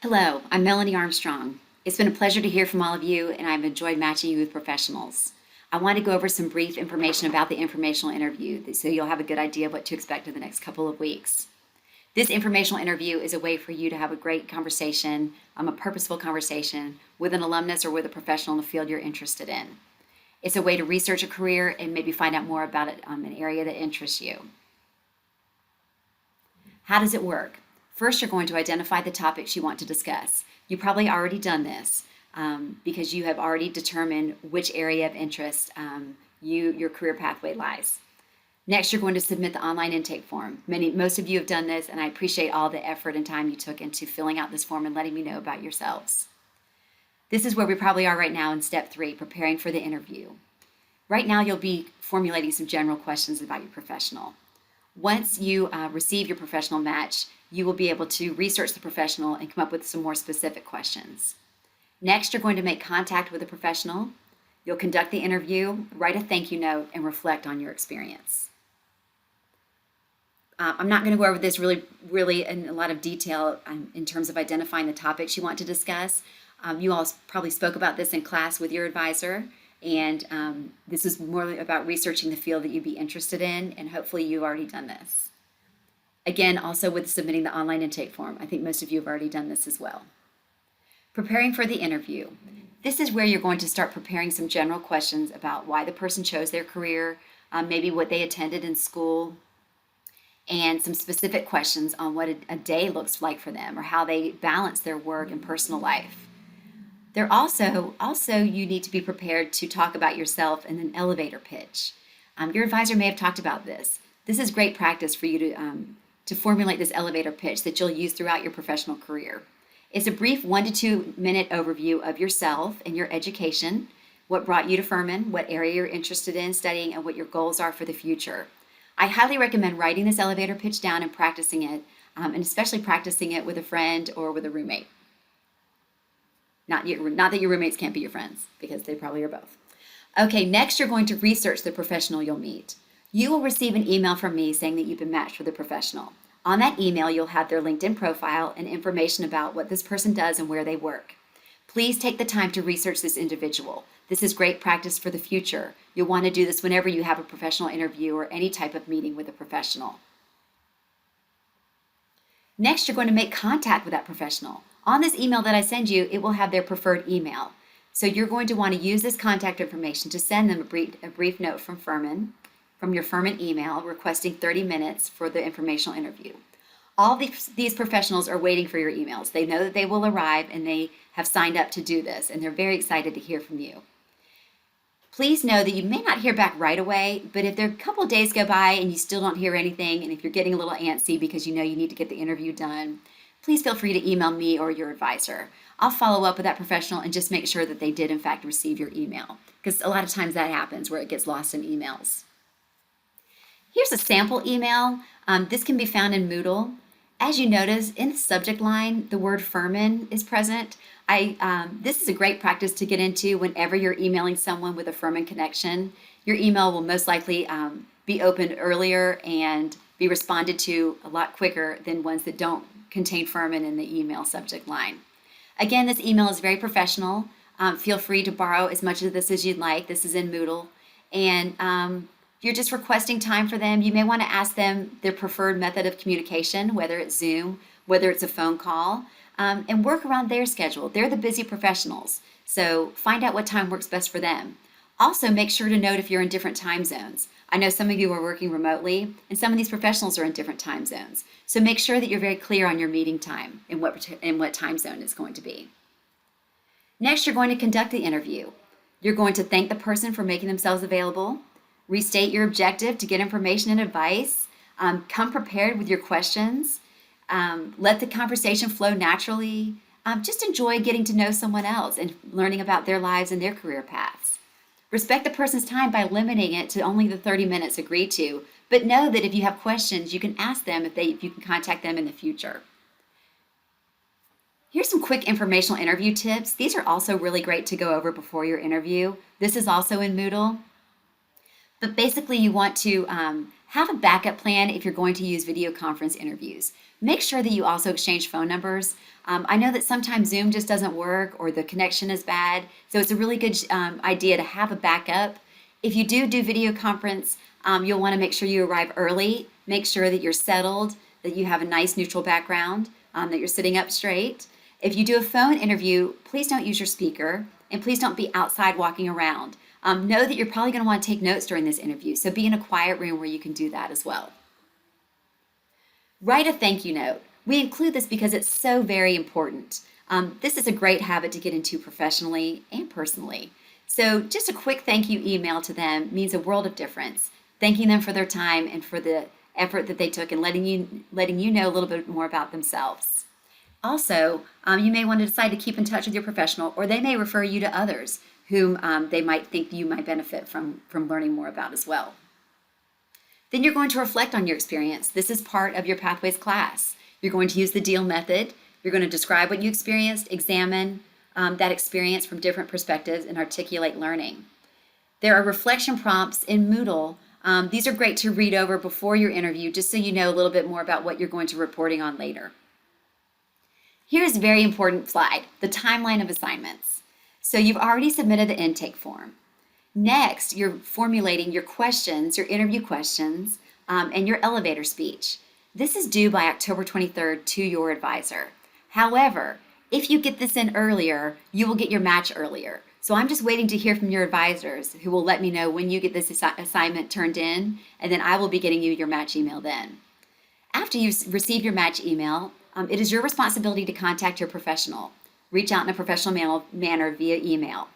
Hello, I'm Melanie Armstrong. It's been a pleasure to hear from all of you, and I've enjoyed matching you with professionals. I want to go over some brief information about the informational interview so you'll have a good idea of what to expect in the next couple of weeks. This informational interview is a way for you to have a great conversation, a purposeful conversation with an alumnus or with a professional in the field you're interested in. It's a way to research a career and maybe find out more about it, an area that interests you. How does it work? First, you're going to identify the topics you want to discuss. You've probably already done this because you have already determined which area of interest your career pathway lies. Next, you're going to submit the online intake form. Most of you have done this, and I appreciate all the effort and time you took into filling out this form and letting me know about yourselves. This is where we probably are right now in step 3, preparing for the interview. Right now, you'll be formulating some general questions about your professional. Once you receive your professional match, you will be able to research the professional and come up with some more specific questions. Next, you're going to make contact with the professional. You'll conduct the interview, write a thank you note, and reflect on your experience. I'm not going to go over this really in a lot of detail in terms of identifying the topics you want to discuss. You all probably spoke about this in class with your advisor, and this is more about researching the field that you'd be interested in, and hopefully you've already done this. Again, also with submitting the online intake form, I think most of you have already done this as well. Preparing for the interview. This is where you're going to start preparing some general questions about why the person chose their career, maybe what they attended in school, and some specific questions on what a day looks like for them or how they balance their work and personal life. There also you need to be prepared to talk about yourself in an elevator pitch. Your advisor may have talked about this. This is great practice for you to formulate this elevator pitch that you'll use throughout your professional career. It's a brief 1 to 2 minute overview of yourself and your education, what brought you to Furman, what area you're interested in studying, and what your goals are for the future. I highly recommend writing this elevator pitch down and practicing it, and especially practicing it with a friend or with a roommate. Not that your roommates can't be your friends, because they probably are both. Okay, next you're going to research the professional you'll meet. You will receive an email from me saying that you've been matched with a professional. On that email, you'll have their LinkedIn profile and information about what this person does and where they work. Please take the time to research this individual. This is great practice for the future. You'll want to do this whenever you have a professional interview or any type of meeting with a professional. Next, you're going to make contact with that professional. On this email that I send you, it will have their preferred email. So you're going to want to use this contact information to send them a brief note from your Furman email requesting 30 minutes for the informational interview. All these professionals are waiting for your emails. They know that they will arrive and they have signed up to do this, and they're very excited to hear from you. Please know that you may not hear back right away, but if there are a couple of days go by and you still don't hear anything, and if you're getting a little antsy because you know you need to get the interview done, please feel free to email me or your advisor. I'll follow up with that professional and just make sure that they did in fact receive your email, because a lot of times that happens where it gets lost in emails. Here's a sample email. This can be found in Moodle. As you notice, in the subject line, the word Furman is present. This is a great practice to get into whenever you're emailing someone with a Furman connection. Your email will most likely be opened earlier and be responded to a lot quicker than ones that don't contain Furman in the email subject line. Again, this email is very professional. Feel free to borrow as much of this as you'd like. This is in Moodle. And you're just requesting time for them. You may want to ask them their preferred method of communication, whether it's Zoom, whether it's a phone call, and work around their schedule. They're the busy professionals, so find out what time works best for them. Also, make sure to note if you're in different time zones. I know some of you are working remotely, and some of these professionals are in different time zones. So make sure that you're very clear on your meeting time and what time zone it's going to be. Next, you're going to conduct the interview. You're going to thank the person for making themselves available. Restate your objective to get information and advice. Come prepared with your questions. Let the conversation flow naturally. Just enjoy getting to know someone else and learning about their lives and their career paths. Respect the person's time by limiting it to only the 30 minutes agreed to, but know that if you have questions, you can ask them if you can contact them in the future. Here's some quick informational interview tips. These are also really great to go over before your interview. This is also in Moodle. But basically, you want to have a backup plan if you're going to use video conference interviews. Make sure that you also exchange phone numbers. I know that sometimes Zoom just doesn't work or the connection is bad, so it's a really good idea to have a backup. If you do video conference, you'll want to make sure you arrive early, make sure that you're settled, that you have a nice neutral background, that you're sitting up straight. If you do a phone interview, please don't use your speaker, and please don't be outside walking around. Know that you're probably going to want to take notes during this interview, so be in a quiet room where you can do that as well. Write a thank you note. We include this because it's so very important. This is a great habit to get into professionally and personally. So just a quick thank you email to them means a world of difference. Thanking them for their time and for the effort that they took and letting you know a little bit more about themselves. Also, you may want to decide to keep in touch with your professional, or they may refer you to others whom they might think you might benefit from learning more about as well. Then you're going to reflect on your experience. This is part of your Pathways class. You're going to use the deal method. You're going to describe what you experienced, examine that experience from different perspectives, and articulate learning. There are reflection prompts in Moodle. These are great to read over before your interview, just so you know a little bit more about what you're going to be reporting on later. Here's a very important slide, the timeline of assignments. So you've already submitted the intake form. Next, you're formulating your questions, your interview questions, and your elevator speech. This is due by October 23rd to your advisor. However, if you get this in earlier, you will get your match earlier. So I'm just waiting to hear from your advisors who will let me know when you get this assignment turned in, and then I will be getting you your match email then. After you receive your match email, it is your responsibility to contact your professional. Reach out in a professional manner via email.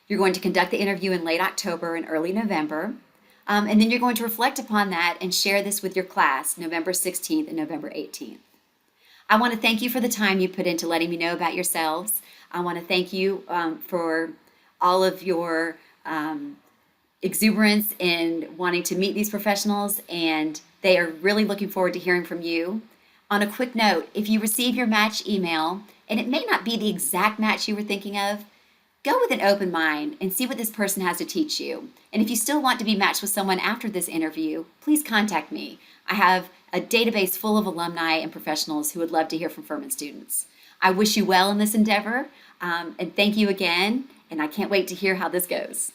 You're going to conduct the interview in late October and early November, and then you're going to reflect upon that and share this with your class November 16th and November 18th. I want to thank you for the time you put into letting me know about yourselves. I want to thank you for all of your exuberance in wanting to meet these professionals, and they are really looking forward to hearing from you. On a quick note, if you receive your match email, and it may not be the exact match you were thinking of, go with an open mind and see what this person has to teach you. And if you still want to be matched with someone after this interview, please contact me. I have a database full of alumni and professionals who would love to hear from Furman students. I wish you well in this endeavor, and thank you again, and I can't wait to hear how this goes.